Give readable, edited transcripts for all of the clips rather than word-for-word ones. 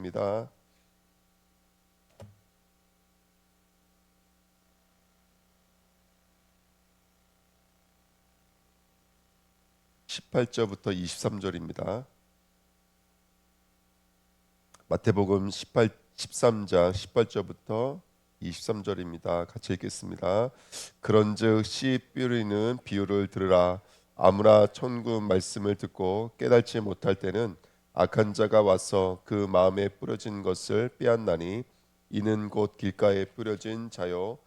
시작합니다. 18절부터 23절입니다. 마태복음 13장 18절부터 23절입니다. 같이 읽겠습니다. 그런즉 씨 뿌리는 비유를 들으라. 아무나 천국 말씀을 듣고 깨달지 못할 때는 악한 자가 와서 그 마음에 뿌려진 것을 빼앗나니 이는 곧 길가에 뿌려진 자요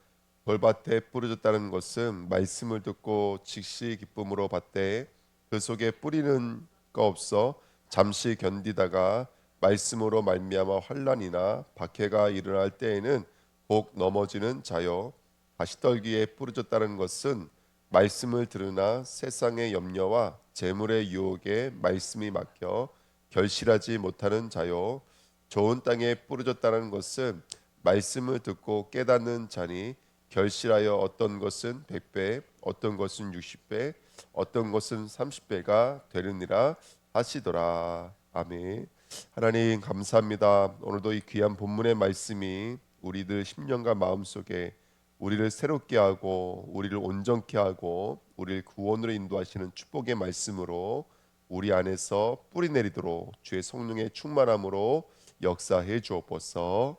돌밭에 뿌려졌다는 것은 말씀을 듣고 즉시 기쁨으로 받되 그 속에 뿌리는 거 없어 잠시 견디다가 말씀으로 말미암아 환난이나 박해가 일어날 때에는 곧 넘어지는 자요 가시떨기에 뿌려졌다는 것은 말씀을 들으나 세상의 염려와 재물의 유혹에 말씀이 막혀 결실하지 못하는 자요 좋은 땅에 뿌려졌다는 것은 말씀을 듣고 깨닫는 자니 결실하여 어떤 것은 100배 어떤 것은 60배 어떤 것은 30배가 되느니라 하시더라. 아멘. 하나님 감사합니다. 오늘도 이 귀한 본문의 말씀이 우리들 심령과 마음속에 우리를 새롭게 하고 우리를 온전케 하고 우리를 구원으로 인도하시는 축복의 말씀으로 우리 안에서 뿌리 내리도록 주의 성령의 충만함으로 역사해 주옵소서.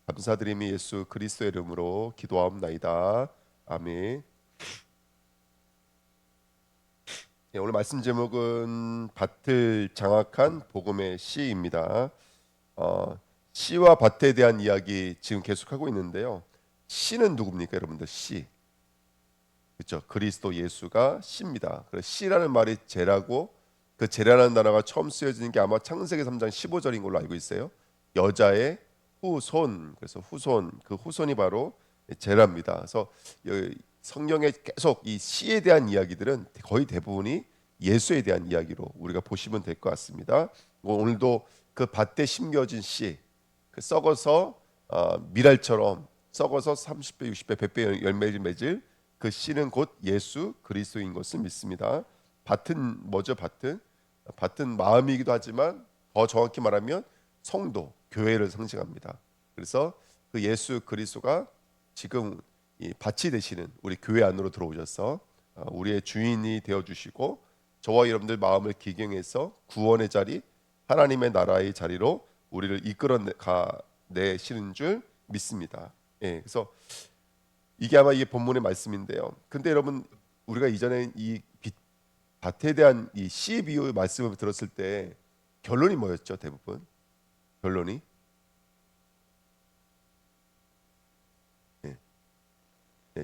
감사드리며 예수 그리스도의 이름으로 기도하옵나이다. 아멘. 오늘 말씀 제목은 밭을 장악한 복음의 씨입니다. 씨와 밭에 대한 이야기 지금 계속하고 있는데요. 씨는 누굽니까, 여러분들? 씨, 그렇죠? 그리스도 예수가 씨입니다. 그래서 씨라는 말이 제라고, 그 제라는 단어가 처음 쓰여지는 게 아마 창세기 3장 15절인 걸로 알고 있어요. 여자의 후손, 그래서 후손, 그 후손이 바로 제라입니다. 그래서 성경에 계속 이 씨에 대한 이야기들은 거의 대부분이 예수에 대한 이야기로 우리가 보시면 될 것 같습니다. 오늘도 그 밭에 심겨진 씨, 그 썩어서 미랄처럼 썩어서 30배, 60배, 100배 열매를 맺을 그 씨는 곧 예수 그리스도인 것을 믿습니다. 밭은 뭐죠? 밭은 마음이기도 하지만 더 정확히 말하면 성도, 교회를 상징합니다. 그래서 그 예수 그리스도가 지금 이 밭이 되시는 우리 교회 안으로 들어오셔서 우리의 주인이 되어 주시고 저와 여러분들 마음을 기경해서 구원의 자리, 하나님의 나라의 자리로 우리를 이끌어 내시는 줄 믿습니다. 예, 그래서 이게 아마 이게 본문의 말씀인데요. 근데 여러분 우리가 이전에 이 밭에 대한 이 씨의 비유 말씀을 들었을 때 결론이 뭐였죠? 대부분 결론이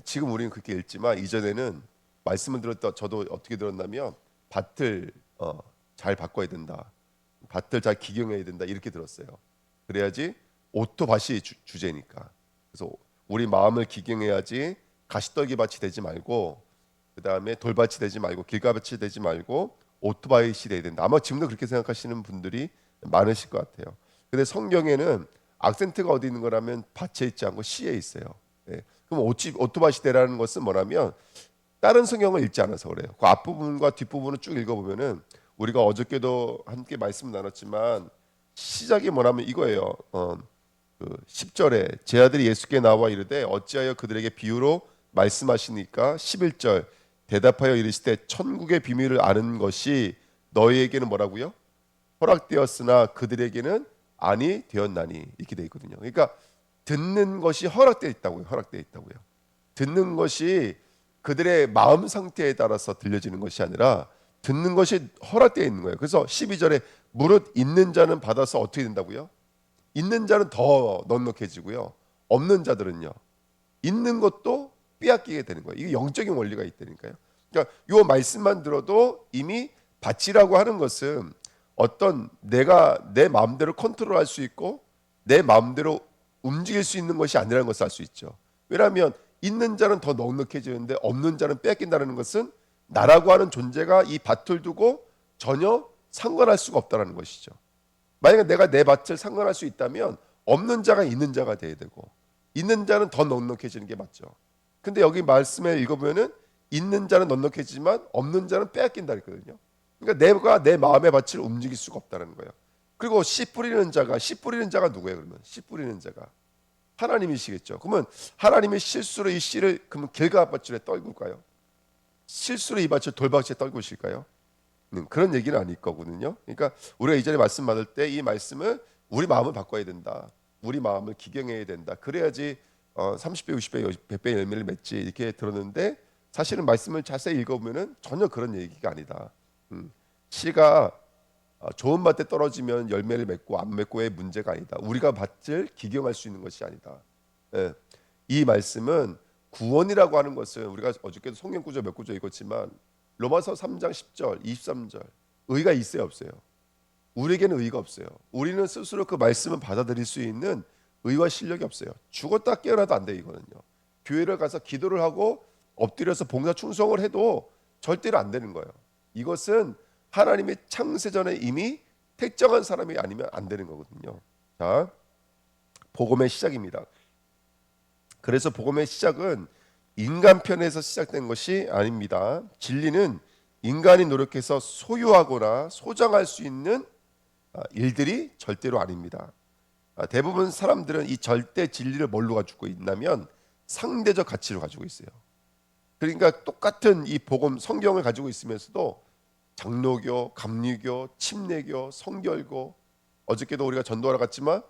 지금 우리는 그렇게 읽지만 이전에는 말씀을 들었다 저도 어떻게 들었냐면 밭을 잘 바꿔야 된다, 밭을 잘 기경해야 된다 이렇게 들었어요. 그래야지 오토밭이 주제니까. 그래서 우리 마음을 기경해야지 가시떨기 밭이 되지 말고 그 다음에 돌밭이 되지 말고 길가밭이 되지 말고 오토바이이 돼야 된다. 아마 지금도 그렇게 생각하시는 분들이 많으실 것 같아요. 근데 성경에는 악센트가 어디 있는 거라면 밭에 있지 않고 씨에 있어요. 예. 그럼 오토바이 되라는 것은 뭐냐면 다른 성경을 읽지 않아서 그래요. 그 앞부분과 뒷부분을 쭉 읽어보면은 우리가 어저께도 함께 말씀 나눴지만 시작이 뭐냐면 이거예요. 그 10절에 제 아들이 예수께 나와 이르되 어찌하여 그들에게 비유로 말씀하시니까 11절 대답하여 이르시되 천국의 비밀을 아는 것이 너희에게는 뭐라고요? 허락되었으나 그들에게는 아니 되었나니 이렇게 돼 있거든요. 그러니까 듣는 것이 허락되어 있다고요. 듣는 것이 그들의 마음 상태에 따라서 들려지는 것이 아니라 듣는 것이 허락되어 있는 거예요. 그래서 12절에 무릇 있는 자는 받아서 어떻게 된다고요? 있는 자는 더 넉넉해지고요. 없는 자들은요. 있는 것도 빼앗기게 되는 거예요. 이게 영적인 원리가 있다니까요. 그러니까 이 말씀만 들어도 이미 밭이라고 하는 것은 어떤 내가 내 마음대로 컨트롤할 수 있고 내 마음대로 움직일 수 있는 것이 아니라는 것을 알 수 있죠. 왜냐하면 있는 자는 더 넉넉해지는데 없는 자는 뺏긴다는 것은 나라고 하는 존재가 이 밭을 두고 전혀 상관할 수가 없다는 것이죠. 만약에 내가 내 밭을 상관할 수 있다면 없는 자가 있는 자가 돼야 되고 있는 자는 더 넉넉해지는 게 맞죠. 근데 여기 말씀에 읽어보면은 있는 자는 넉넉해지지만 없는 자는 빼앗긴다 그랬거든요. 그러니까 내가 내 마음의 밭을 움직일 수가 없다는 거예요. 그리고 씨 뿌리는 자가 누구예요? 그러면 씨 뿌리는 자가 하나님이시겠죠. 그러면 하나님의 실수로 이 씨를 그러면 길가밭줄에 떨굴까요? 실수로 이 밭을 돌밭에 떨구실까요? 그런 얘기는 아닐 거거든요. 그러니까 우리가 이전에 말씀 받을 때 이 말씀을 우리 마음을 바꿔야 된다. 우리 마음을 기경해야 된다. 그래야지 30배, 60배, 100배 열매를 맺지 이렇게 들었는데 사실은 말씀을 자세히 읽어보면은 전혀 그런 얘기가 아니다. 씨가 좋은 밭에 떨어지면 열매를 맺고 안 맺고의 문제가 아니다. 우리가 밭을 기경할 수 있는 것이 아니다. 예. 이 말씀은 구원이라고 하는 것은 우리가 어저께도 성경 구절 몇 구절 읽었지만 로마서 3장 10절, 23절 의가 있어요, 없어요? 우리에게는 의가 없어요. 우리는 스스로 그 말씀을 받아들일 수 있는 의와 실력이 없어요. 죽었다 깨어나도 안 돼요, 이거는요. 교회를 가서 기도를 하고 엎드려서 봉사 충성을 해도 절대로 안 되는 거예요. 이것은 하나님의 창세전에 이미 택정한 사람이 아니면 안 되는 거거든요. 자, 복음의 시작입니다. 그래서 복음의 시작은 인간 편에서 시작된 것이 아닙니다. 진리는 인간이 노력해서 소유하거나 소장할 수 있는 일들이 절대로 아닙니다. 대부분 사람들은 이 절대 진리를 뭘로 가지고 있냐면 상대적 가치로 가지고 있어요. 그러니까 똑같은 이 복음 성경을 가지고 있으면서도 장로교, 감리교, 침례교, 성결교 어저께도 우리가 전도하러 갔지만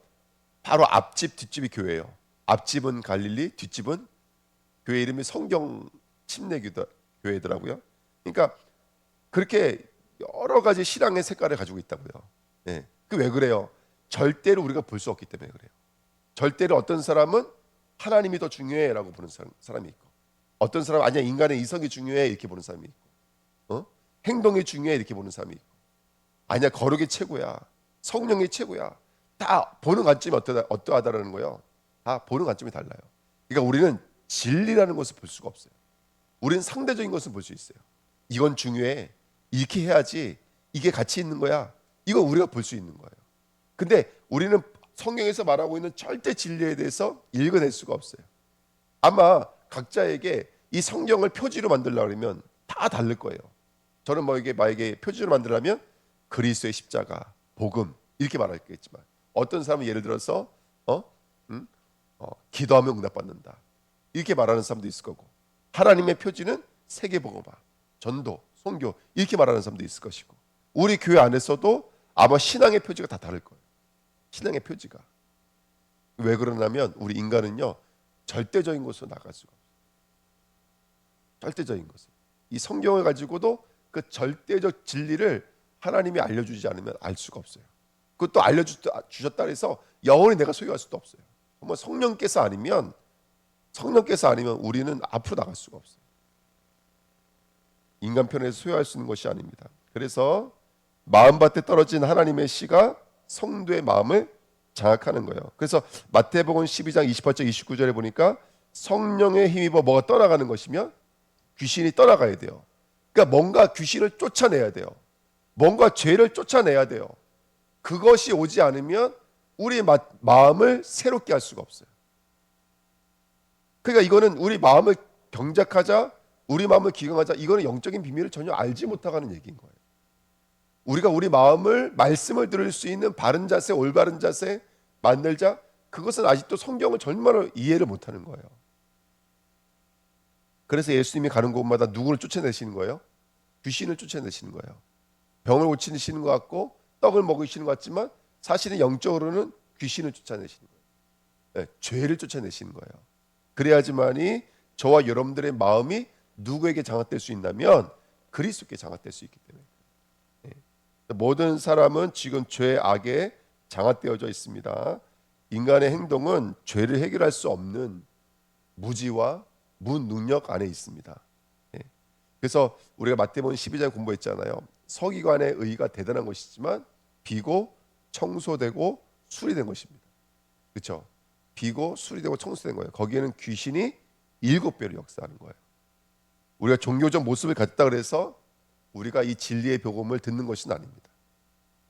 바로 앞집 뒷집이 교회예요. 앞집은 갈릴리, 뒷집은 교회 이름이 성경 침례교 교회더라고요. 그러니까 그렇게 여러 가지 신앙의 색깔을 가지고 있다고요. 예. 그 왜 그래요? 절대로 우리가 볼 수 없기 때문에 그래요. 절대로 어떤 사람은 하나님이 더 중요해라고 보는 사람이 있고, 어떤 사람은 아니야 인간의 이성이 중요해 이렇게 보는 사람이 있고, 행동이 중요해 이렇게 보는 사람이 있고, 아니야 거룩이 최고야, 성령이 최고야. 다 보는 관점이 어떠하다라는 거예요. 다 보는 관점이 달라요. 그러니까 우리는 진리라는 것을 볼 수가 없어요. 우리는 상대적인 것을 볼 수 있어요. 이건 중요해. 이렇게 해야지. 이게 가치 있는 거야. 이거 우리가 볼 수 있는 거예요. 근데 우리는 성경에서 말하고 있는 절대 진리에 대해서 읽어낼 수가 없어요. 아마 각자에게 이 성경을 표지로 만들려고 하면 다 다를 거예요. 저는 뭐 이게 만약에 표지로 만들려면 그리스도의 십자가, 복음 이렇게 말하겠지만 어떤 사람은 예를 들어서 기도하면 응답받는다 이렇게 말하는 사람도 있을 거고, 하나님의 표지는 세계복음화, 전도, 선교 이렇게 말하는 사람도 있을 것이고, 우리 교회 안에서도 아마 신앙의 표지가 다 다를 거예요. 신앙의 표지가 왜 그러냐면 우리 인간은요 절대적인 것으로 나갈 수가 없어요. 절대적인 것을 이 성경을 가지고도 그 절대적 진리를 하나님이 알려주지 않으면 알 수가 없어요. 그것도 알려주셨다 해서 영원히 내가 소유할 수도 없어요. 정말 성령께서 아니면 우리는 앞으로 나갈 수가 없어요. 인간 편에서 소유할 수 있는 것이 아닙니다. 그래서 마음밭에 떨어진 하나님의 씨가 성도의 마음을 장악하는 거예요. 그래서 마태복음 12장 28절 29절에 보니까 성령에 힘입어 뭐가 떠나가는 것이면 귀신이 떠나가야 돼요. 그러니까 뭔가 귀신을 쫓아내야 돼요. 뭔가 죄를 쫓아내야 돼요. 그것이 오지 않으면 우리 마음을 새롭게 할 수가 없어요. 그러니까 이거는 우리 마음을 경작하자, 우리 마음을 기강하자, 이거는 영적인 비밀을 전혀 알지 못하는 얘기인 거예요. 우리가 우리 마음을 말씀을 들을 수 있는 바른 자세, 올바른 자세 만들자, 그것은 아직도 성경을 정말로 이해를 못하는 거예요. 그래서 예수님이 가는 곳마다 누구를 쫓아내시는 거예요? 귀신을 쫓아내시는 거예요. 병을 고치시는 것 같고 떡을 먹이시는 것 같지만 사실은 영적으로는 귀신을 쫓아내시는 거예요. 네, 죄를 쫓아내시는 거예요. 그래야지만이 저와 여러분들의 마음이 누구에게 장악될 수 있냐면 그리스도께 장악될 수 있기 때문에. 네. 모든 사람은 지금 죄 악에 장악되어져 있습니다. 인간의 행동은 죄를 해결할 수 없는 무지와 무능력 안에 있습니다. 네. 그래서 우리가 마태복음 12장 공부했잖아요. 서기관의 의가 대단한 것이지만 비고 청소되고 수리된 것입니다. 그렇죠? 비고 수리되고 청소된 거예요. 거기에는 귀신이 7배로 역사하는 거예요. 우리가 종교적 모습을 갖다 그래서 우리가 이 진리의 복음을 듣는 것은 아닙니다.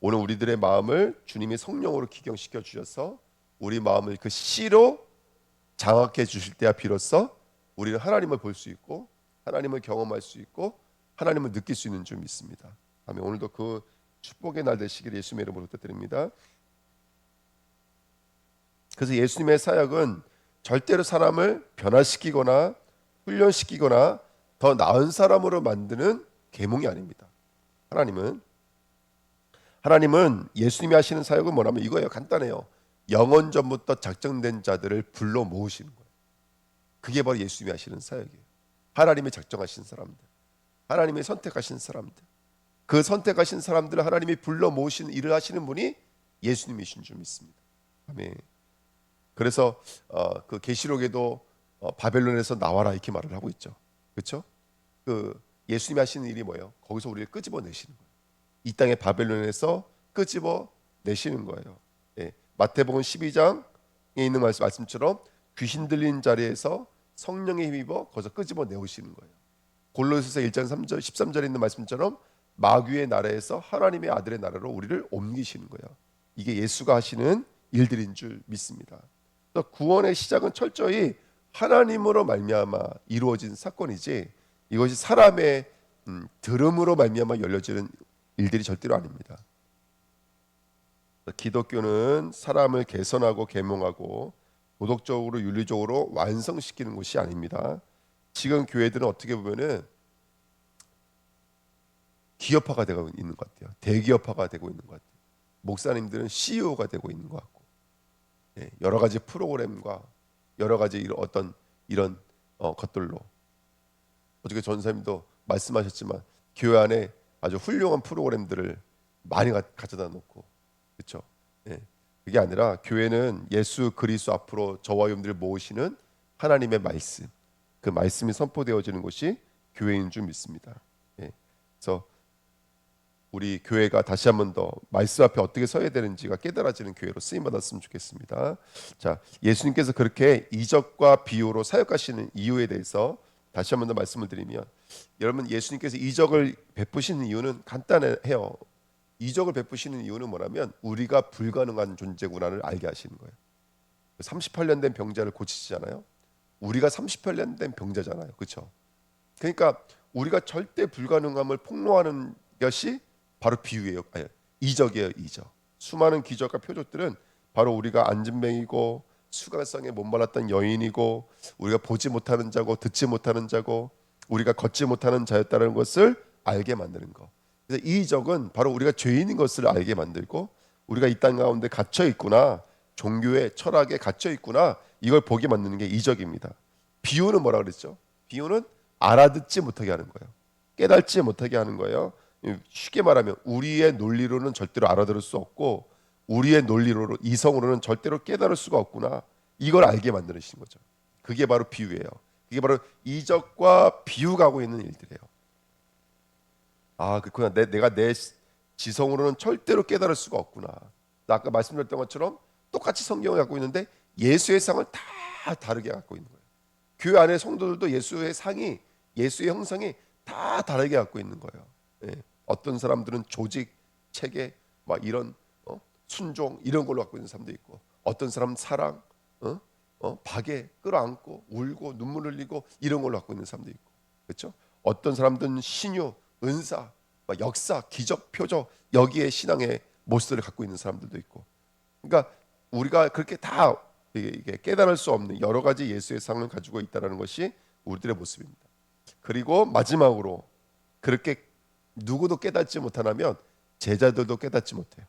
오늘 우리들의 마음을 주님이 성령으로 기경시켜 주셔서 우리 마음을 그 씨로 장악해 주실 때야 비로소 우리는 하나님을 볼 수 있고 하나님을 경험할 수 있고 하나님을 느낄 수 있는 줄 믿습니다. 아멘. 오늘도 그 축복의 날 되시기를 예수님의 이름으로 부탁드립니다. 그래서 예수님의 사역은 절대로 사람을 변화시키거나 훈련시키거나 더 나은 사람으로 만드는 계몽이 아닙니다. 하나님은 예수님이 하시는 사역은 뭐냐면 이거예요. 간단해요. 영원 전부터 작정된 자들을 불러 모으시는 거예요. 그게 바로 예수님이 하시는 사역이에요. 하나님이 작정하신 사람들, 하나님이 선택하신 사람들, 그 선택하신 사람들을 하나님이 불러 모으신 일을 하시는 분이 예수님이신 줄 믿습니다. 아멘. 그래서 그 계시록에도 바벨론에서 나와라 이렇게 말을 하고 있죠. 그렇죠? 그 예수님이 하시는 일이 뭐예요? 거기서 우리를 끄집어내시는 거예요. 이 땅의 바벨론에서 끄집어내시는 거예요. 예. 마태복음 12장에 있는 말씀처럼 귀신 들린 자리에서 성령에 힘입어 거기서 끄집어내오시는 거예요. 골로새서 1장 3절 13절에 있는 말씀처럼 마귀의 나라에서 하나님의 아들의 나라로 우리를 옮기시는 거예요. 이게 예수가 하시는 일들인 줄 믿습니다. 구원의 시작은 철저히 하나님으로 말미암아 이루어진 사건이지 이것이 사람의 들음으로 말미암아 열려지는 일들이 절대로 아닙니다. 기독교는 사람을 개선하고 계몽하고 도덕적으로 윤리적으로 완성시키는 곳이 아닙니다. 지금 교회들은 어떻게 보면은 기업화가 되고 있는 것 같아요. 대기업화가 되고 있는 것 같아요. 목사님들은 CEO가 되고 있는 것 같고, 여러 가지 프로그램과 여러 가지 이런 것들로 어저께 전사님도 말씀하셨지만 교회 안에 아주 훌륭한 프로그램들을 많이 가져다 놓고 그렇죠. 그게 아니라 교회는 예수 그리스도 앞으로 저와 여러분들을 모으시는 하나님의 말씀, 그 말씀이 선포되어지는 곳이 교회인 줄 믿습니다. 그래서 우리 교회가 다시 한 번 더 말씀 앞에 어떻게 서야 되는지가 깨달아지는 교회로 쓰임 받았으면 좋겠습니다. 자, 예수님께서 그렇게 이적과 비유로 사역하시는 이유에 대해서 다시 한 번 더 말씀을 드리면, 여러분 예수님께서 이적을 베푸시는 이유는 간단해요. 이적을 베푸시는 이유는 뭐냐면 우리가 불가능한 존재구나를 알게 하시는 거예요. 38년 된 병자를 고치시잖아요. 우리가 38년 된 병자잖아요. 그렇죠? 그러니까 우리가 절대 불가능함을 폭로하는 것이 바로 비유예요. 아니, 이적이에요. 이적. 수많은 기적과 표적들은 바로 우리가 안진뱅이고 수가성에 못 말랐던 여인이고 우리가 보지 못하는 자고 듣지 못하는 자고 우리가 걷지 못하는 자였다는 것을 알게 만드는 거. 그래서 이 이적은 바로 우리가 죄인인 것을 알게 만들고 우리가 이 땅 가운데 갇혀 있구나, 종교의 철학에 갇혀 있구나, 이걸 보게 만드는 게 이적입니다. 비유는 뭐라 그랬죠? 비유는 알아듣지 못하게 하는 거예요. 깨닫지 못하게 하는 거예요. 쉽게 말하면 우리의 논리로는 절대로 알아들을 수 없고 우리의 논리로 이성으로는 절대로 깨달을 수가 없구나, 이걸 알게 만드시는 거죠. 그게 바로 비유예요. 그게 바로 이적과 비유가 하고 있는 일들이에요. 아, 그렇구나. 내가 내 지성으로는 절대로 깨달을 수가 없구나. 나 아까 말씀드렸던 것처럼 똑같이 성경을 갖고 있는데 예수의 상을 다 다르게 갖고 있는 거예요. 교회 안에 성도들도 예수의 상이, 예수의 형상이 다 다르게 갖고 있는 거예요. 어떤 사람들은 조직, 체계, 막 이런 순종 이런 걸로 갖고 있는 사람도 있고, 어떤 사람은 사랑, 박에 끌어안고 울고 눈물 흘리고 이런 걸로 갖고 있는 사람도 있고, 그렇죠? 어떤 사람들은 신유, 은사, 역사, 기적, 표적 여기에 신앙의 모습을 갖고 있는 사람들도 있고, 그러니까 우리가 그렇게 다 이게 깨달을 수 없는 여러 가지 예수의 상을 가지고 있다는 것이 우리들의 모습입니다. 그리고 마지막으로 그렇게 누구도 깨닫지 못하면 제자들도 깨닫지 못해요.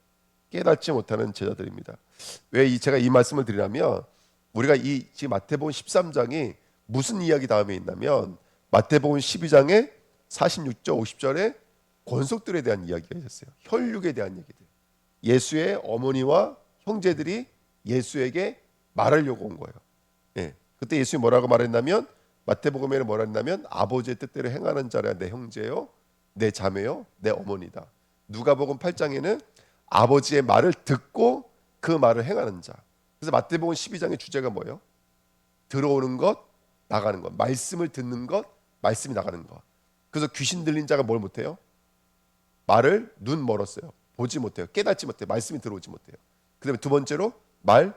깨닫지 못하는 제자들입니다. 왜 제가 이 말씀을 드리냐면 우리가 이 지금 마태복음 13장이 무슨 이야기 다음에 있냐면 마태복음 12장에 46절 50절에 권속들에 대한 이야기가 있었어요. 혈육에 대한 얘기들. 예수의 어머니와 형제들이 예수에게 말하려고 온 거예요. 그때 예수님이 뭐라고 말했냐면 마태복음에는 뭐라 했냐면 아버지의 뜻대로 행하는 자라 내 형제요, 내 자매요, 내 어머니다. 누가복음 8장에는 아버지의 말을 듣고 그 말을 행하는 자. 그래서 마태복음 12장의 주제가 뭐예요? 들어오는 것, 나가는 것. 말씀을 듣는 것, 말씀이 나가는 것. 그래서 귀신 들린 자가 뭘 못해요? 말을 눈 멀었어요. 보지 못해요. 깨닫지 못해요. 말씀이 들어오지 못해요. 그 다음에 두 번째로 말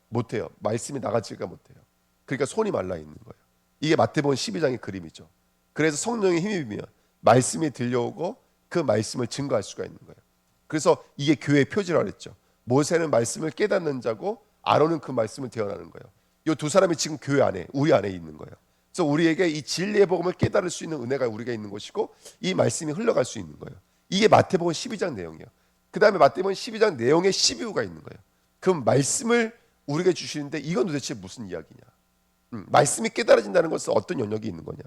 못해요. 말씀이 나가지가 못해요. 그러니까 손이 말라 있는 거예요. 이게 마태복음 12장의 그림이죠. 그래서 성령의 힘이 비면 말씀이 들려오고 그 말씀을 증거할 수가 있는 거예요. 그래서 이게 교회의 표지라고 했죠. 모세는 말씀을 깨닫는 자고 아론은 그 말씀을 대언하는 거예요. 이 두 사람이 지금 교회 안에, 우리 안에 있는 거예요. 그래서 우리에게 이 진리의 복음을 깨달을 수 있는 은혜가 우리가 있는 것이고 이 말씀이 흘러갈 수 있는 거예요. 이게 마태복음 12장 내용이에요. 그 다음에 마태복음 12장 내용에 12후가 있는 거예요. 그럼 말씀을 우리에게 주시는데 이건 도대체 무슨 이야기냐? 말씀이 깨달아진다는 것은 어떤 영역이 있는 거냐?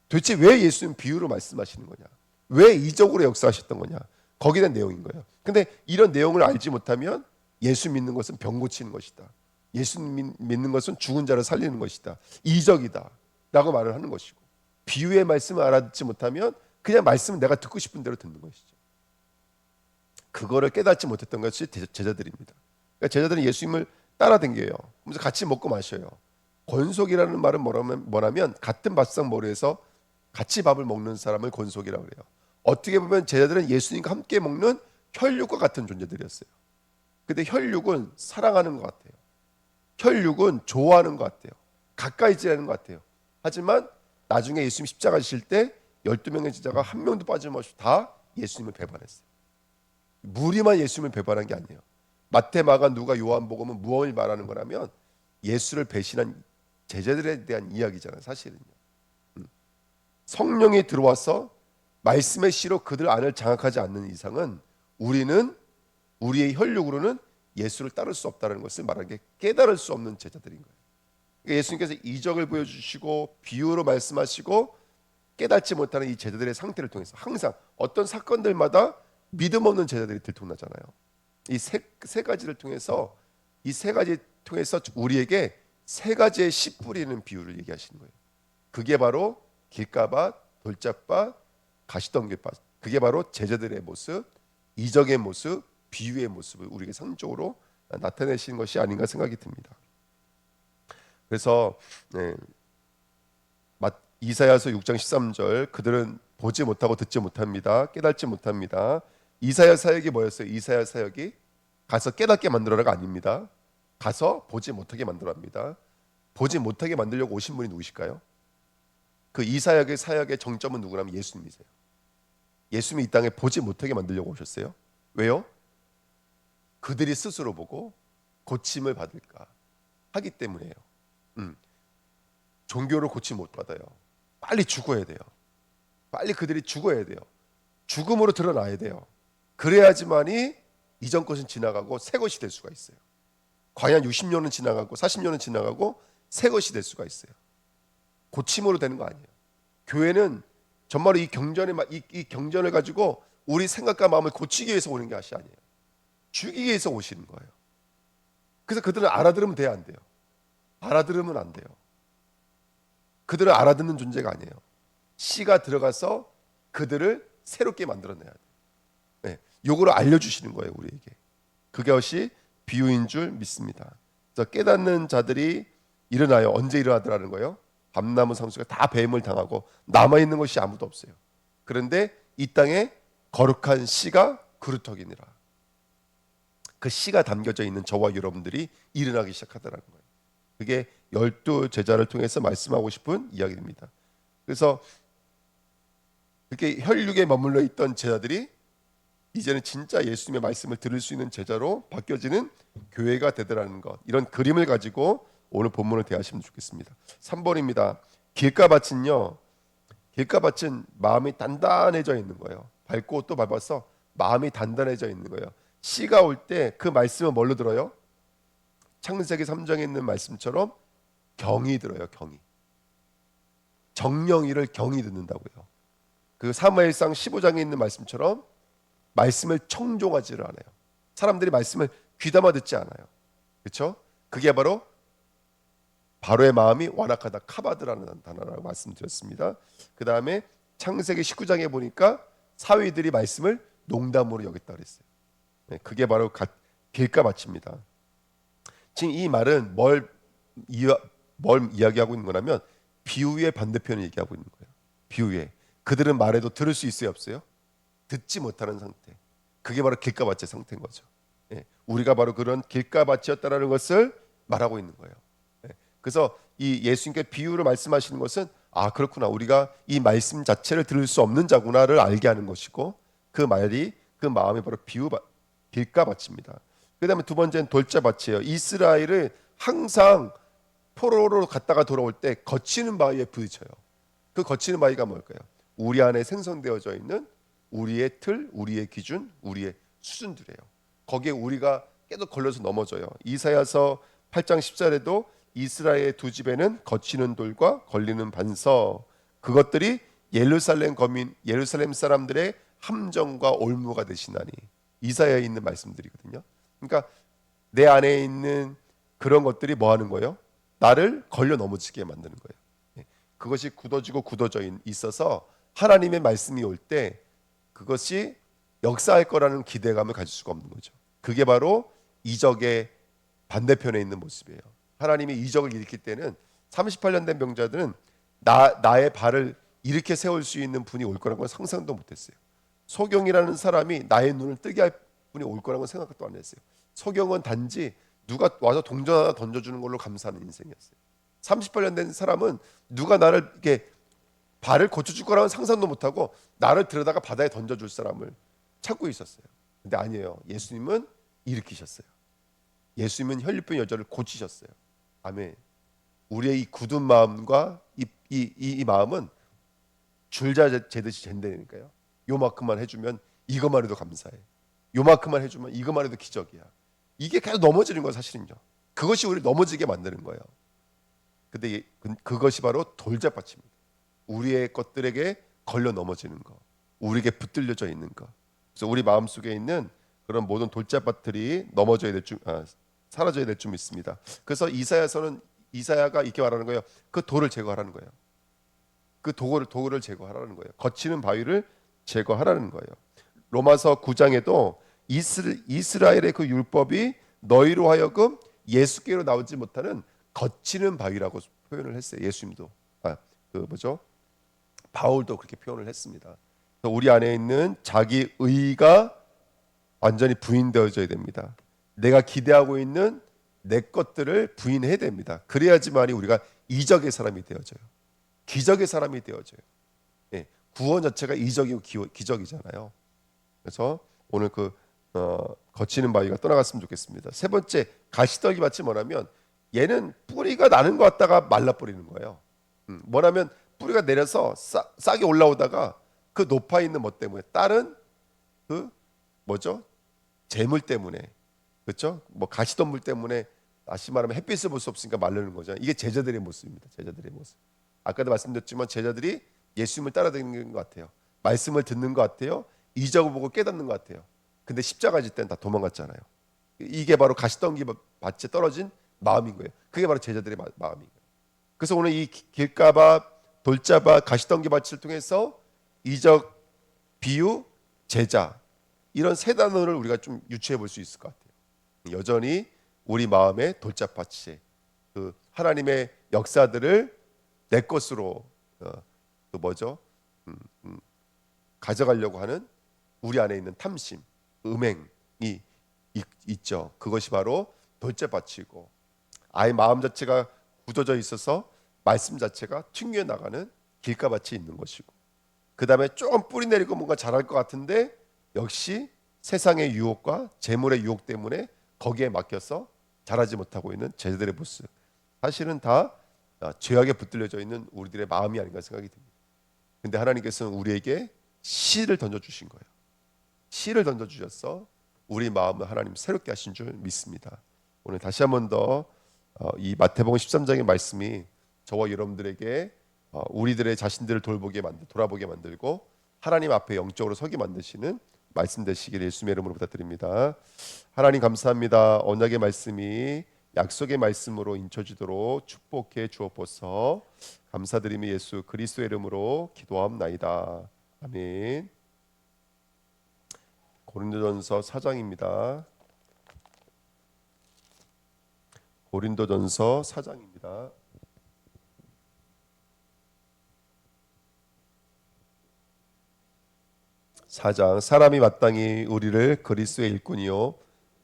도대체 왜 예수님 비유로 말씀하시는 거냐? 왜 이적으로 역사하셨던 거냐? 거기에 대한 내용인 거예요. 근데 이런 내용을 알지 못하면 예수 믿는 것은 병 고치는 것이다. 예수 믿는 것은 죽은 자를 살리는 것이다. 이적이다. 라고 말을 하는 것이고, 비유의 말씀을 알아듣지 못하면 그냥 말씀은 내가 듣고 싶은 대로 듣는 것이죠. 그거를 깨닫지 못했던 것이 제자들입니다. 그러니까 제자들은 예수님을 따라댕겨요. 그래서 같이 먹고 마셔요. 권속이라는 말은 뭐냐면 같은 밥상 머리에서 같이 밥을 먹는 사람을 권속이라고 그래요. 어떻게 보면 제자들은 예수님과 함께 먹는 혈육과 같은 존재들이었어요. 근데 혈육은 사랑하는 것 같아요. 혈육은 좋아하는 것 같아요. 가까이 지내는 것 같아요. 하지만 나중에 예수님 십자가 지실 때 12명의 제자가 한 명도 빠짐없이 다 예수님을 배반했어요. 무리만 예수님을 배반한 게 아니에요. 마태, 마가, 누가, 요한복음은 무엇을 말하는 거라면 예수를 배신한 제자들에 대한 이야기잖아요. 사실은요. 성령이 들어와서 말씀의 씨로 그들 안을 장악하지 않는 이상은 우리는 우리의 혈육으로는 예수를 따를 수 없다는 것을 말하는 게 깨달을 수 없는 제자들인 거예요. 그러니까 예수님께서 이적을 보여주시고 비유로 말씀하시고 깨닫지 못하는 이 제자들의 상태를 통해서 항상 어떤 사건들마다 믿음 없는 제자들이 들통나잖아요. 이 세 가지를 통해서 이 세 가지 통해서 우리에게 세 가지의 씨 뿌리는 비유를 얘기하시는 거예요. 그게 바로 길가밭, 돌짝밭, 가시덤불밭. 그게 바로 제자들의 모습, 이적의 모습, 비유의 모습을 우리에게 상징적으로 나타내시는 것이 아닌가 생각이 듭니다. 그래서 이사야서 6장 13절 그들은 보지 못하고 듣지 못합니다. 깨닫지 못합니다. 이사야 사역이 뭐였어요? 이사야 사역이 가서 깨닫게 만들어라가 아닙니다. 가서 보지 못하게 만들어랍니다. 보지 못하게 만들려고 오신 분이 누구실까요? 그 이사야의 사역의 정점은 누구냐면 예수님이세요. 예수님이 이 땅에 보지 못하게 만들려고 오셨어요. 왜요? 그들이 스스로 보고 고침을 받을까 하기 때문이에요. 종교를 고침 못 받아요. 빨리 죽어야 돼요. 빨리 그들이 죽어야 돼요. 죽음으로 드러나야 돼요. 그래야지만이 이전 것은 지나가고 새 것이 될 수가 있어요. 과연 60년은 지나가고 40년은 지나가고 새 것이 될 수가 있어요. 고침으로 되는 거 아니에요. 교회는 정말로 이 경전을 가지고 우리 생각과 마음을 고치기 위해서 오는 것이 아니에요. 죽이기 위해서 오시는 거예요. 그래서 그들은 알아들으면 돼야 안 돼요. 알아들으면 안 돼요. 그들은 알아듣는 존재가 아니에요. 씨가 들어가서 그들을 새롭게 만들어내야 돼요. 네, 요거를 알려주시는 거예요, 우리에게. 그것이 비유인 줄 믿습니다. 그래서 깨닫는 자들이 일어나요. 언제 일어나더라는 거예요? 밤나무 상수가 다 뱀을 당하고 남아있는 것이 아무도 없어요. 그런데 이 땅에 거룩한 씨가 그루터기니라. 그 씨가 담겨져 있는 저와 여러분들이 일어나기 시작하더라는 거예요. 그게 12제자를 통해서 말씀하고 싶은 이야기입니다. 그래서 그렇게 혈육에 머물러 있던 제자들이 이제는 진짜 예수님의 말씀을 들을 수 있는 제자로 바뀌어지는 교회가 되더라는 것, 이런 그림을 가지고 오늘 본문을 대하시면 좋겠습니다. 3번입니다. 길가밭은요, 길가밭은 마음이 단단해져 있는 거예요. 밟고 또 밟아서 마음이 단단해져 있는 거예요. 씨가 올 때 그 말씀은 뭘로 들어요? 창세기 3장에 있는 말씀처럼 경이 들어요. 경이. 정령이를 경이 듣는다고요. 그 사무엘상 15장에 있는 말씀처럼 말씀을 청종하지를 않아요. 사람들이 말씀을 귀담아 듣지 않아요. 그렇죠? 그게 바로 바로의 마음이 완악하다, 카바드라는 단어라고 말씀드렸습니다. 그 다음에 창세기 19장에 보니까 사위들이 말씀을 농담으로 여겼다 그랬어요. 네, 그게 바로 길가밭입니다. 지금 이 말은 뭘 이야기하고 있는 거냐면 비유의 반대편을 얘기하고 있는 거예요. 비유의. 그들은 말해도 들을 수 있어요, 없어요? 듣지 못하는 상태. 그게 바로 길가밭의 상태인 거죠. 네, 우리가 바로 그런 길가밭이었다라는 것을 말하고 있는 거예요. 네, 그래서 이 예수님께 비유를 말씀하시는 것은 아 그렇구나, 우리가 이 말씀 자체를 들을 수 없는 자구나를 알게 하는 것이고, 그 말이 그 마음이 바로 길가밭입니다. 그다음에 두 번째는 돌자밭이에요. 이스라엘은 항상 포로로 갔다가 돌아올 때 거치는 바위에 부딪혀요. 그 거치는 바위가 뭘까요? 우리 안에 생성되어져 있는 우리의 틀, 우리의 기준, 우리의 수준들이에요. 거기에 우리가 계속 걸려서 넘어져요. 이사야서 8장 10절에도 이스라엘의 두 집에는 거치는 돌과 걸리는 반석, 그것들이 예루살렘 거민, 예루살렘 사람들의 함정과 올무가 되시나니, 이사야에 있는 말씀들이거든요. 그러니까 내 안에 있는 그런 것들이 뭐 하는 거예요? 나를 걸려 넘어지게 만드는 거예요. 그것이 굳어지고 굳어져 있어서 하나님의 말씀이 올 때 그것이 역사할 거라는 기대감을 가질 수가 없는 거죠. 그게 바로 이적의 반대편에 있는 모습이에요. 하나님이 이적을 일으킬 때는 38년 된 병자들은 나의 발을 이렇게 세울 수 있는 분이 올 거라는 건 상상도 못했어요. 소경이라는 사람이 나의 눈을 뜨게 할 분이 올 거라는 건 생각도 안 했어요. 소경은 단지 누가 와서 동전 하나 던져주는 걸로 감사하는 인생이었어요. 38년 된 사람은 누가 나를 이렇게 발을 고쳐줄 거라는 상상도 못하고 나를 들여다가 바다에 던져줄 사람을 찾고 있었어요. 근데 아니에요. 예수님은 일으키셨어요. 예수님은 혈류병 여자를 고치셨어요. 아멘. 우리의 이 굳은 마음과 이 마음은 줄자 재듯이 잰다니까요. 요만큼만 해주면 이것만 해도 감사해. 요만큼만 해주면 이것만 해도 기적이야. 이게 계속 넘어지는 거 사실은요. 그것이 우리를 넘어지게 만드는 거예요. 근데 그것이 바로 돌잡밭입니다. 우리의 것들에게 걸려 넘어지는 거, 우리에게 붙들려져 있는 거. 그래서 우리 마음속에 있는 그런 모든 돌잡밭들이 넘어져야 될 줄, 사라져야 될 줄 믿습니다. 그래서 이사야가 이렇게 말하는 거예요. 그 돌을 제거하라는 거예요. 그 도구를 제거하라는 거예요. 거치는 바위를 제거하라는 거예요. 로마서 9장에도 이스라엘의 그 율법이 너희로 하여금 예수께로 나오지 못하는 거치는 바위라고 표현을 했어요. 예수님도 바울도 그렇게 표현을 했습니다. 우리 안에 있는 자기 의가 완전히 부인되어져야 됩니다. 내가 기대하고 있는 내 것들을 부인해야 됩니다. 그래야지만이 우리가 이적의 사람이 되어져요. 기적의 사람이 되어져요. 예, 구원 자체가 이적이고 기적이잖아요. 그래서 오늘 거치는 바위가 떠나갔으면 좋겠습니다. 세 번째, 가시떨기 밭이 뭐냐면 얘는 뿌리가 나는 것 같다가 말라버리는 거예요. 뭐냐면 뿌리가 내려서 싹이 올라오다가 그 높아 있는 뭐 때문에 다른 재물 때문에, 그렇죠? 뭐 가시덤불 때문에 다시 말하면 햇빛을 볼 수 없으니까 마르는 거죠. 이게 제자들의 모습입니다. 제자들의 모습. 아까도 말씀드렸지만 제자들이 예수님을 따라다니는 것 같아요. 말씀을 듣는 것 같아요. 이적을 보고 깨닫는 것 같아요. 근데 십자가 질 때는 다 도망갔잖아요. 이게 바로 가시덤불 밭에 떨어진 마음인 거예요. 그게 바로 제자들의 마음인 거예요. 그래서 오늘 이 길가밭, 돌자밭, 가시덤불 밭을 통해서 이적, 비유, 제자, 이런 세 단어를 우리가 좀 유추해 볼 수 있을 것 같아요. 여전히 우리 마음의 돌자밭이 하나님의 역사들을 내 것으로 가져가려고 하는 우리 안에 있는 탐심, 음행이 있죠. 그것이 바로 돌자밭이고, 아예 마음 자체가 굳어져 있어서 말씀 자체가 튕겨 나가는 길가밭이 있는 것이고, 그 다음에 조금 뿌리 내리고 뭔가 잘할 것 같은데 역시 세상의 유혹과 재물의 유혹 때문에 거기에 맡겨서 자라지 못하고 있는 제자들의 모습. 사실은 다 죄악에 붙들려져 있는 우리들의 마음이 아닌가 생각이 듭니다. 근데 하나님께서는 우리에게 씨를 던져주신 거예요. 씨를 던져주셔서 우리 마음을 하나님 새롭게 하신 줄 믿습니다. 오늘 다시 한 번 더 이 마태복음 13장의 말씀이 저와 여러분들에게 우리들의 자신들을 돌아보게 만들고 하나님 앞에 영적으로 서게 만드시는 말씀 되시기를 예수님의 이름으로 부탁드립니다. 하나님 감사합니다. 언약의 말씀이 약속의 말씀으로 인쳐지도록 축복해 주옵소서. 감사드리며 예수 그리스도의 이름으로 기도함나이다. 아멘. 고린도전서 4장입니다. 고린도전서 4장입니다. 4장. 사람이 마땅히 우리를 그리스도의 일꾼이요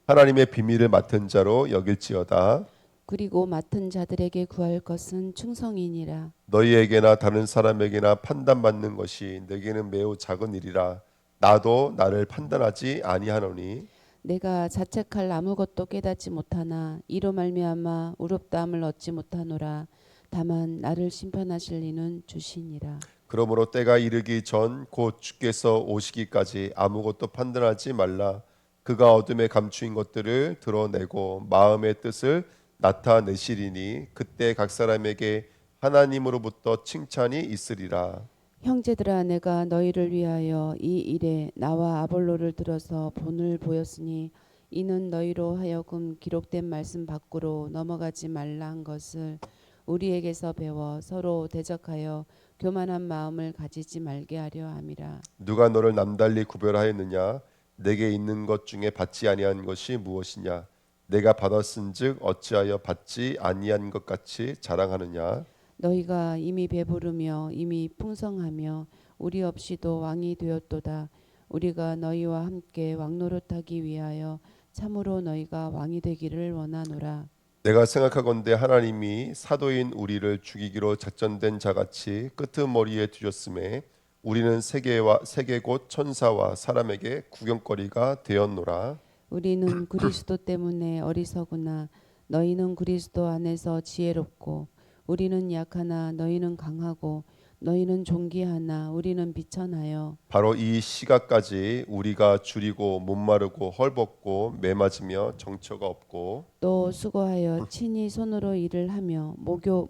하나님의 비밀을 맡은 자로 여길지어다. 그리고 맡은 자들에게 구할 것은 충성이니라. 너희에게나 다른 사람에게나 판단받는 것이 내게는 매우 작은 일이라. 나도 나를 판단하지 아니하노니 내가 자책할 아무것도 깨닫지 못하나 이로 말미암아 의롭다함을 얻지 못하노라. 다만 나를 심판하실 이는 주시니라. 그러므로 때가 이르기 전 곧 주께서 오시기까지 아무것도 판단하지 말라. 그가 어둠에 감추인 것들을 드러내고 마음의 뜻을 나타내시리니 그때 각 사람에게 하나님으로부터 칭찬이 있으리라. 형제들아, 내가 너희를 위하여 이 일에 나와 아볼로를 들어서 본을 보였으니 이는 너희로 하여금 기록된 말씀 밖으로 넘어가지 말라 한 것을 우리에게서 배워 서로 대적하여 교만한 마음을 가지지 말게 하려 함이라. 누가 너를 남달리 구별하였느냐? 내게 있는 것 중에 받지 아니한 것이 무엇이냐? 내가 받았은즉 어찌하여 받지 아니한 것 같이 자랑하느냐? 너희가 이미 배부르며 이미 풍성하며 우리 없이도 왕이 되었도다. 우리가 너희와 함께 왕노릇하기 위하여 참으로 너희가 왕이 되기를 원하노라. 내가 생각하건대 하나님이 사도인 우리를 죽이기로 작전된 자같이 끄트머리에 두셨음에 우리는 세계 곧 천사와 사람에게 구경거리가 되었노라. 우리는 그리스도 때문에 어리석으나 너희는 그리스도 안에서 지혜롭고 우리는 약하나 너희는 강하고 너희는 존귀하나 우리는 비천하여 바로 이 시각까지 우리가 줄이고 못마르고 헐벗고 매맞으며 정처가 없고 또 수고하여 친히 손으로 일을 하며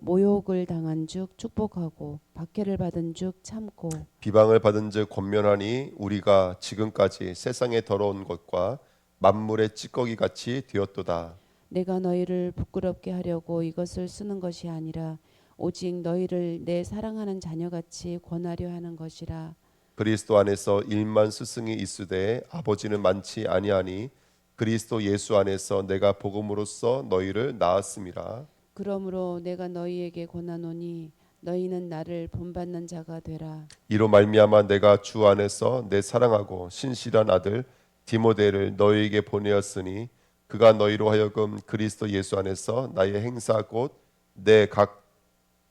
모욕을 당한 즉 축복하고 박해를 받은 즉 참고 비방을 받은즉 권면하니 우리가 지금까지 세상의 더러운 것과 만물의 찌꺼기 같이 되었도다. 내가 너희를 부끄럽게 하려고 이것을 쓰는 것이 아니라 오직 너희를 내 사랑하는 자녀같이 권하려 하는 것이라. 그리스도 안에서 일만 스승이 있으되 아버지는 많지 아니하니 그리스도 예수 안에서 내가 복음으로써 너희를 낳았음이라. 그러므로 내가 너희에게 권하노니 너희는 나를 본받는 자가 되라. 이로 말미암아 내가 주 안에서 내 사랑하고 신실한 아들 디모데를 너희에게 보내었으니 그가 너희로 하여금 그리스도 예수 안에서 나의 행사 곧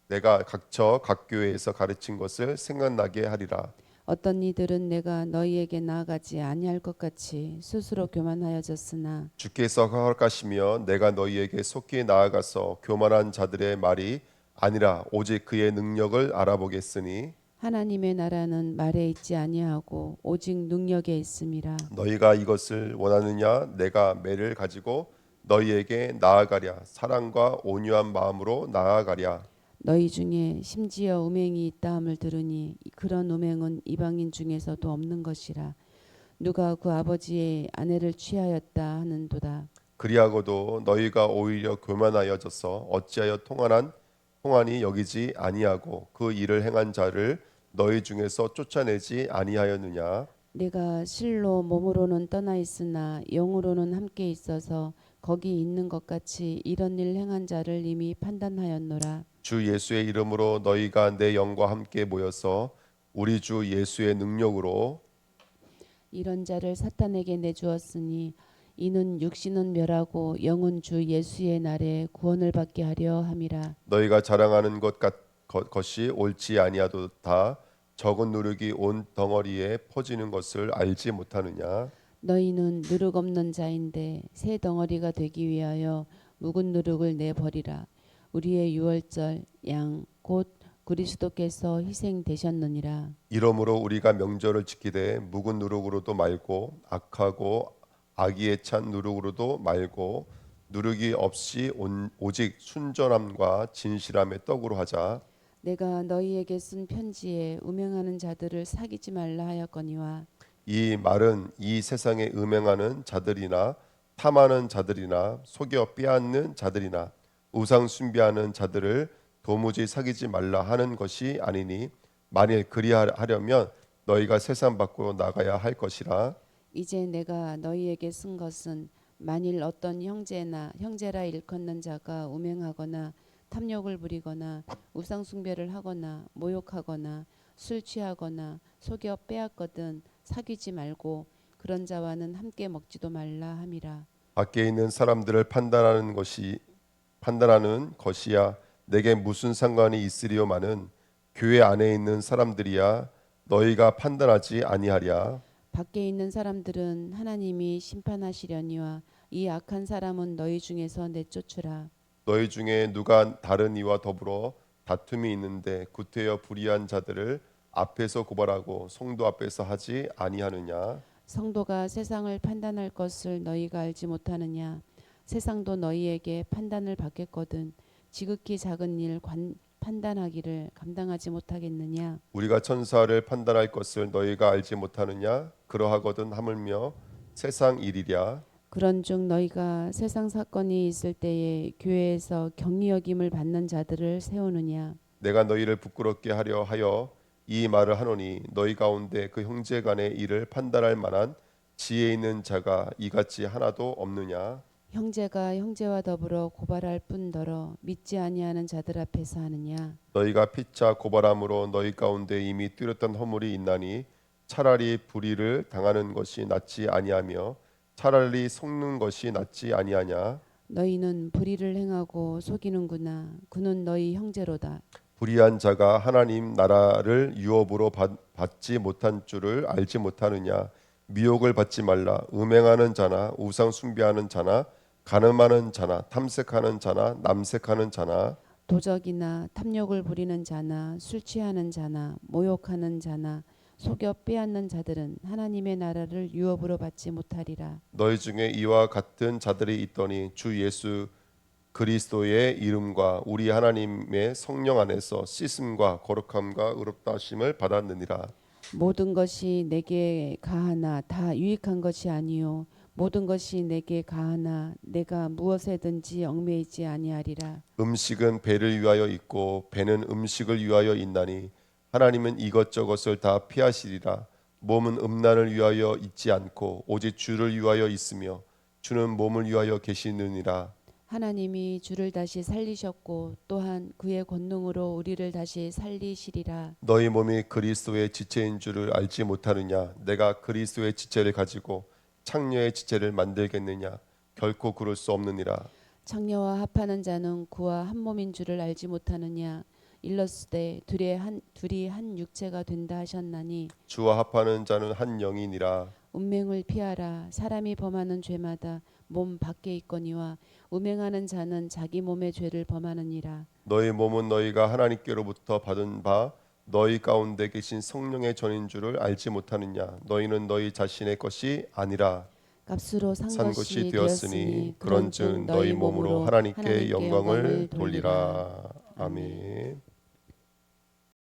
내가 각처 각 교회에서 가르친 것을 생각나게 하리라. 어떤 이들은 내가 너희에게 나아가지 아니할 것 같이 스스로 교만하여졌으나 주께서 허락하시며 내가 너희에게 속히 나아가서 교만한 자들의 말이 아니라 오직 그의 능력을 알아보겠으니 하나님의 나라는 말에 있지 아니하고 오직 능력에 있음이라. 너희가 이것을 원하느냐? 내가 매를 가지고 너희에게 나아가랴. 사랑과 온유한 마음으로 나아가랴. 너희 중에 심지어 음행이 있다함을 들으니 그런 음행은 이방인 중에서도 없는 것이라. 누가 그 아버지의 아내를 취하였다 하는도다. 그리하고도 너희가 오히려 교만하여져서 어찌하여 통한이 여기지 아니하고 그 일을 행한 자를 너희 중에서 쫓아내지 아니하였느냐? 내가 실로 몸으로는 떠나 있으나 영으로는 함께 있어서 거기 있는 것 같이 이런 일 행한 자를 이미 판단하였노라. 주 예수의 이름으로 너희가 내 영과 함께 모여서 우리 주 예수의 능력으로 이런 자를 사탄에게 내주었으니 이는 육신은 멸하고 영은 주 예수의 날에 구원을 받게 하려 함이라. 너희가 자랑하는 것이 옳지 아니하도 다 적은 누룩이 온 덩어리에 퍼지는 것을 알지 못하느냐? 너희는 누룩 없는 자인데 새 덩어리가 되기 위하여 묵은 누룩을 내버리라. 우리의 유월절 양 곧 그리스도께서 희생되셨느니라. 이러므로 우리가 명절을 지키되 묵은 누룩으로도 말고 악하고 악의에 찬 누룩으로도 말고 누룩이 없이 오직 순전함과 진실함의 떡으로 하자. 내가 너희에게 쓴 편지에 음행하는 자들을 사귀지 말라 하였거니와 이 말은 이 세상에 음행하는 자들이나 탐하는 자들이나 속여 빼앗는 자들이나 우상 숭배하는 자들을 도무지 사귀지 말라 하는 것이 아니니 만일 그리하려면 너희가 세상 밖으로 나가야 할 것이라. 이제 내가 너희에게 쓴 것은 만일 어떤 형제라 일컫는 자가 음행하거나 탐욕을 부리거나 우상 숭배를 하거나 모욕하거나 술 취하거나 속여 빼앗거든 사귀지 말고 그런 자와는 함께 먹지도 말라 함이라. 밖에 있는 사람들을 판단하는 것이야 내게 무슨 상관이 있으리요마는 교회 안에 있는 사람들이야 너희가 판단하지 아니하랴. 밖에 있는 사람들은 하나님이 심판하시려니와 이 악한 사람은 너희 중에서 내쫓으라. 너희 중에 누가 다른 이와 더불어 다툼이 있는데 구태여 불의한 자들을 앞에서 고발하고 성도 앞에서 하지 아니하느냐. 성도가 세상을 판단할 것을 너희가 알지 못하느냐. 세상도 너희에게 판단을 받겠거든 지극히 작은 일 판단하기를 감당하지 못하겠느냐. 우리가 천사를 판단할 것을 너희가 알지 못하느냐. 그러하거든 하물며 세상 일이랴. 그런즉 너희가 세상 사건이 있을 때에 교회에서 경히 여김을 받는 자들을 세우느냐. 내가 너희를 부끄럽게 하려 하여 이 말을 하노니 너희 가운데 그 형제 간의 일을 판단할 만한 지혜 있는 자가 이같이 하나도 없느냐. 형제가 형제와 더불어 고발할 뿐더러 믿지 아니하는 자들 앞에서 하느냐. 너희가 피차 고발함으로 너희 가운데 이미 뚜렷한 허물이 있나니 차라리 불의를 당하는 것이 낫지 아니하며 차라리 속는 것이 낫지 아니하냐. 너희는 불의를 행하고 속이는구나. 그는 너희 형제로다. 불의한 자가 하나님 나라를 유업으로 받지 못한 줄을 알지 못하느냐. 미혹을 받지 말라. 음행하는 자나 우상 숭배하는 자나 간음하는 자나 탐색하는 자나 남색하는 자나 도적이나 탐욕을 부리는 자나 술 취하는 자나 모욕하는 자나 속여 빼앗는 자들은 하나님의 나라를 유업으로 받지 못하리라. 너희 중에 이와 같은 자들이 있더니 주 예수 그리스도의 이름과 우리 하나님의 성령 안에서 씻음과 거룩함과 의롭다 하심을 받았느니라. 모든 것이 내게 가하나 다 유익한 것이 아니요 모든 것이 내게 가하나 내가 무엇에든지 얽매이지 아니하리라. 음식은 배를 위하여 있고 배는 음식을 위하여 있나니 하나님은 이것저것을 다 피하시리라. 몸은 음란을 위하여 있지 않고 오직 주를 위하여 있으며 주는 몸을 위하여 계시느니라. 하나님이 주를 다시 살리셨고 또한 그의 권능으로 우리를 다시 살리시리라. 너희 몸이 그리스도의 지체인 줄을 알지 못하느냐. 내가 그리스도의 지체를 가지고 창녀의 지체를 만들겠느냐. 결코 그럴 수 없느니라. 창녀와 합하는 자는 그와 한 몸인 줄을 알지 못하느냐. 일렀으되 둘이 한 육체가 된다 하셨나니 주와 합하는 자는 한 영이니라. 운명을 피하라. 사람이 범하는 죄마다 몸 밖에 있거니와 음행하는 자는 자기 몸의 죄를 범하느니라. 너희 몸은 너희가 하나님께로부터 받은 바 너희 가운데 계신 성령의 전인 줄을 알지 못하느냐. 너희는 너희 자신의 것이 아니라 값으로 산 산 것이 것이 되었으니 되었으니 그런즉 그런즉 너희 몸으로 하나님께 영광을 돌리라. 아멘. 아멘.